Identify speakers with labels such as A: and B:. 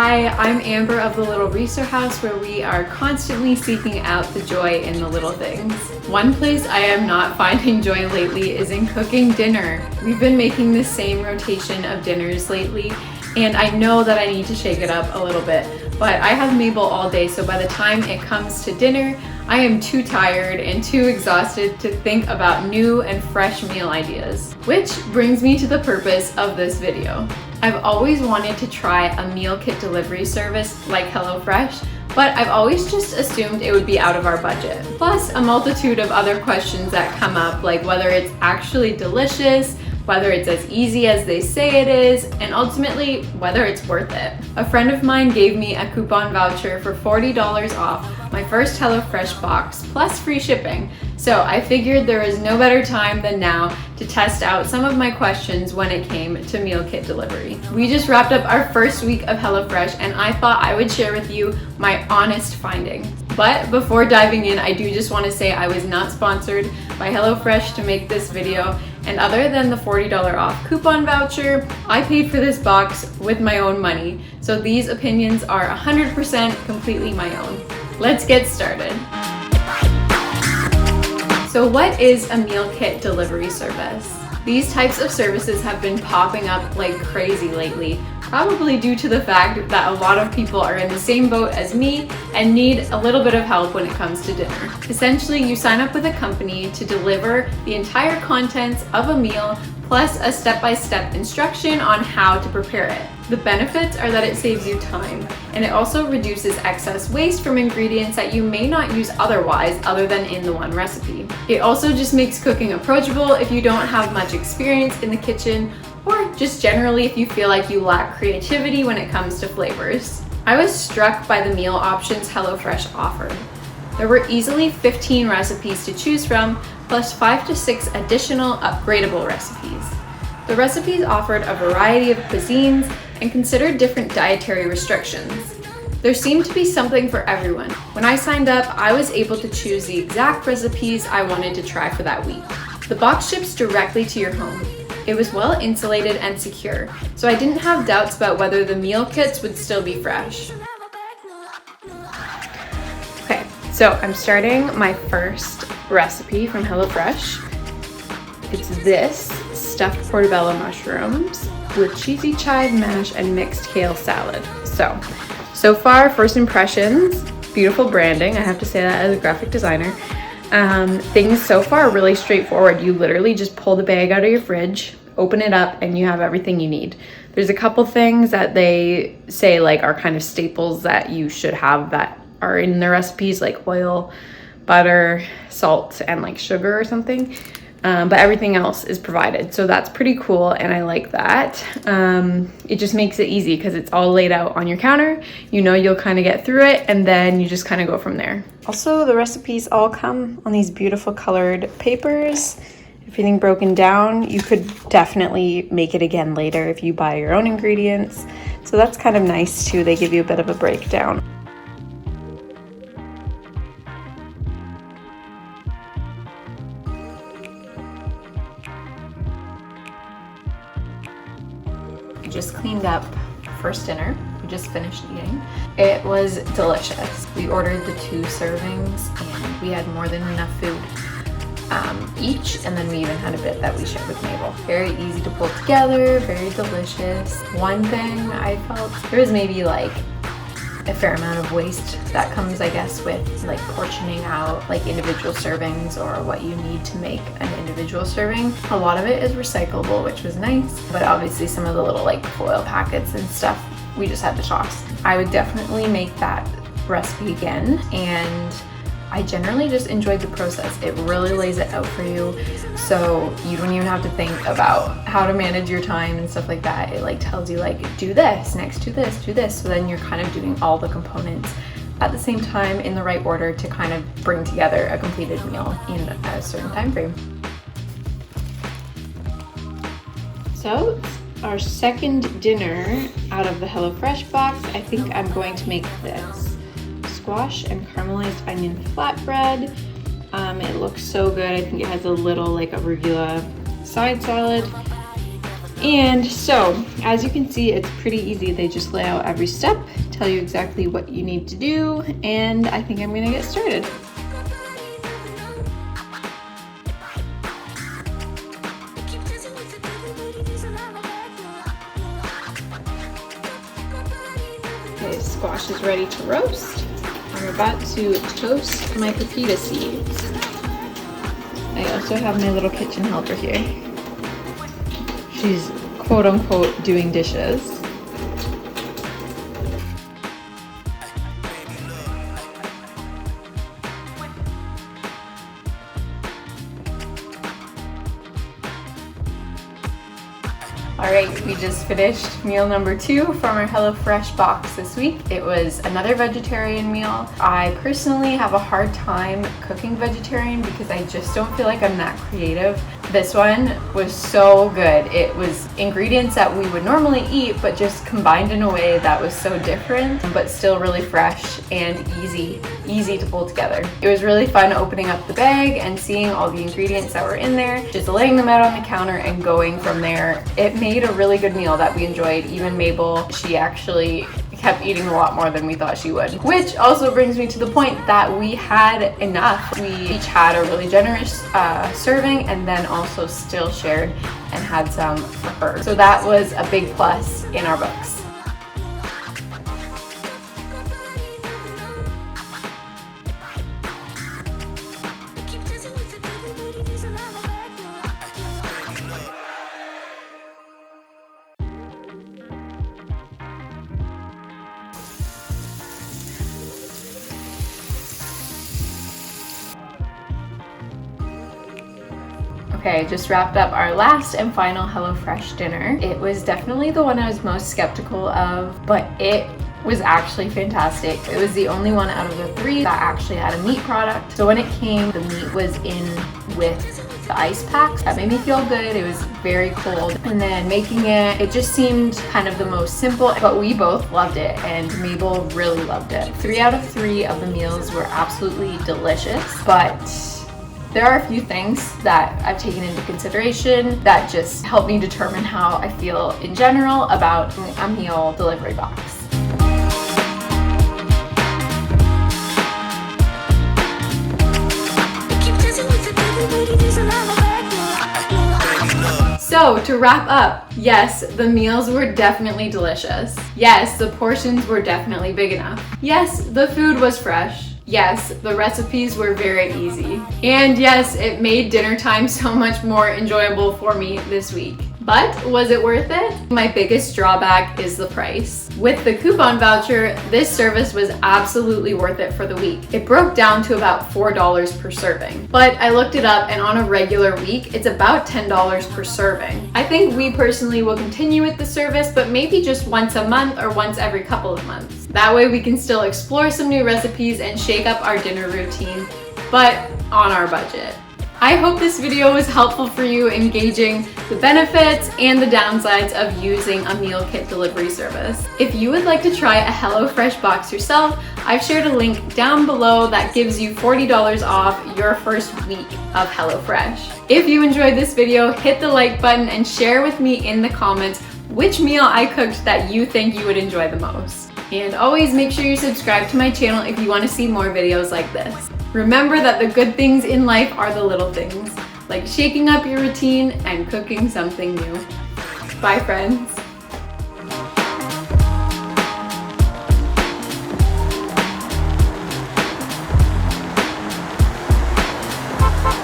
A: Hi, I'm Amber of the Little Reeser House, where we are constantly seeking out the joy in the little things. One place I am not finding joy lately is in cooking dinner. We've been making the same rotation of dinners lately, and I know that I need to shake it up a little bit, but I have Mabel all day, so by the time it comes to dinner, I am too tired and too exhausted to think about new and fresh meal ideas. Which brings me to the purpose of this video. I've always wanted to try a meal kit delivery service like HelloFresh, but I've always just assumed it would be out of our budget. Plus a multitude of other questions that come up, like whether it's actually delicious, whether it's as easy as they say it is, and ultimately whether it's worth it. A friend of mine gave me a coupon voucher for $40 off my first HelloFresh box plus free shipping, so I figured there is no better time than now to test out some of my questions when it came to meal kit delivery. We just wrapped up our first week of HelloFresh, and I thought I would share with you my honest findings. But before diving in, I do just want to say I was not sponsored by HelloFresh to make this video, and other than the $40 off coupon voucher, I paid for this box with my own money, so these opinions are 100% completely my own. Let's get started. So what is a meal kit delivery service? These types of services have been popping up like crazy lately, probably due to the fact that a lot of people are in the same boat as me and need a little bit of help when it comes to dinner. Essentially, you sign up with a company to deliver the entire contents of a meal plus a step-by-step instruction on how to prepare it. The benefits are that it saves you time, and it also reduces excess waste from ingredients that you may not use otherwise other than in the one recipe. It also just makes cooking approachable if you don't have much experience in the kitchen, or just generally if you feel like you lack creativity when it comes to flavors. I was struck by the meal options HelloFresh offered. There were easily 15 recipes to choose from, plus 5 to 6 additional upgradable recipes. The recipes offered a variety of cuisines and considered different dietary restrictions. There seemed to be something for everyone. When I signed up, I was able to choose the exact recipes I wanted to try for that week. The box ships directly to your home. It was well insulated and secure, so I didn't have doubts about whether the meal kits would still be fresh. Okay, so I'm starting my first recipe from HelloFresh. It's this stuffed portobello mushrooms with cheesy chive mash and mixed kale salad. So far, first impressions, beautiful branding. I have to say that as a graphic designer. Things so far are really straightforward. You literally just pull the bag out of your fridge, open it up, and you have everything you need. There's a couple things that they say like are kind of staples that you should have that are in the recipes, like oil, butter, salt, and like sugar or something. But everything else is provided. So that's pretty cool, and I like that. It just makes it easy because it's all laid out on your counter. You know you'll kind of get through it, and then you just kind of go from there. Also, the recipes all come on these beautiful colored papers. Everything broken down. You could definitely make it again later if you buy your own ingredients. So that's kind of nice too. They give you a bit of a breakdown. Just cleaned up first dinner. We just finished eating. It was delicious. We ordered the 2 servings and we had more than enough food each, and then we even had a bit that we shared with Mabel. Very easy to pull together, very delicious. One thing I felt, there was maybe like a fair amount of waste that comes, I guess, with like portioning out like individual servings or what you need to make an individual serving. A lot of it is recyclable, which was nice, but obviously some of the little like foil packets and stuff we just had to toss. I would definitely make that recipe again, and I generally just enjoyed the process. It really lays it out for you, so you don't even have to think about how to manage your time and stuff like that. It like tells you like, do this next to this, do this. So then you're kind of doing all the components at the same time in the right order to kind of bring together a completed meal in a certain time frame. So our second dinner out of the HelloFresh box, I think I'm going to make this. Squash and caramelized onion flatbread. It looks so good. I think it has a little like arugula side salad. And so, as you can see, it's pretty easy. They just lay out every step, tell you exactly what you need to do, and I think I'm gonna get started. Okay, squash is ready to roast. I'm about to toast my pepita seeds. I also have my little kitchen helper here. She's quote unquote doing dishes. Alright, we just finished meal number 2 from our HelloFresh box this week. It was another vegetarian meal. I personally have a hard time cooking vegetarian because I just don't feel like I'm that creative. This one was so good. It was ingredients that we would normally eat, but just combined in a way that was so different, but still really fresh and easy to pull together. It was really fun opening up the bag and seeing all the ingredients that were in there, just laying them out on the counter and going from there. It made a really good meal that we enjoyed. Even Mabel, she actually kept eating a lot more than we thought she would. Which also brings me to the point that we had enough. We each had a really generous serving and then also still shared and had some for her. So that was a big plus in our books. Okay, just wrapped up our last and final HelloFresh dinner. It was definitely the one I was most skeptical of, but it was actually fantastic. It was the only one out of the 3 that actually had a meat product. So when it came, the meat was in with the ice packs. That made me feel good. It was very cold. And then making it just seemed kind of the most simple, but we both loved it and Mabel really loved it. 3 out of 3 of the meals were absolutely delicious, but there are a few things that I've taken into consideration that just help me determine how I feel in general about a meal delivery box. So to wrap up, yes, the meals were definitely delicious. Yes, the portions were definitely big enough. Yes, the food was fresh. Yes, the recipes were very easy. And yes, it made dinner time so much more enjoyable for me this week. But was it worth it? My biggest drawback is the price. With the coupon voucher, this service was absolutely worth it for the week. It broke down to about $4 per serving. But I looked it up and on a regular week, it's about $10 per serving. I think we personally will continue with the service, but maybe just once a month or once every couple of months. That way we can still explore some new recipes and shake up our dinner routine, but on our budget. I hope this video was helpful for you in gauging the benefits and the downsides of using a meal kit delivery service. If you would like to try a HelloFresh box yourself, I've shared a link down below that gives you $40 off your first week of HelloFresh. If you enjoyed this video, hit the like button and share with me in the comments which meal I cooked that you think you would enjoy the most. And always make sure you subscribe to my channel if you want to see more videos like this. Remember that the good things in life are the little things, like shaking up your routine and cooking something new. Bye, friends.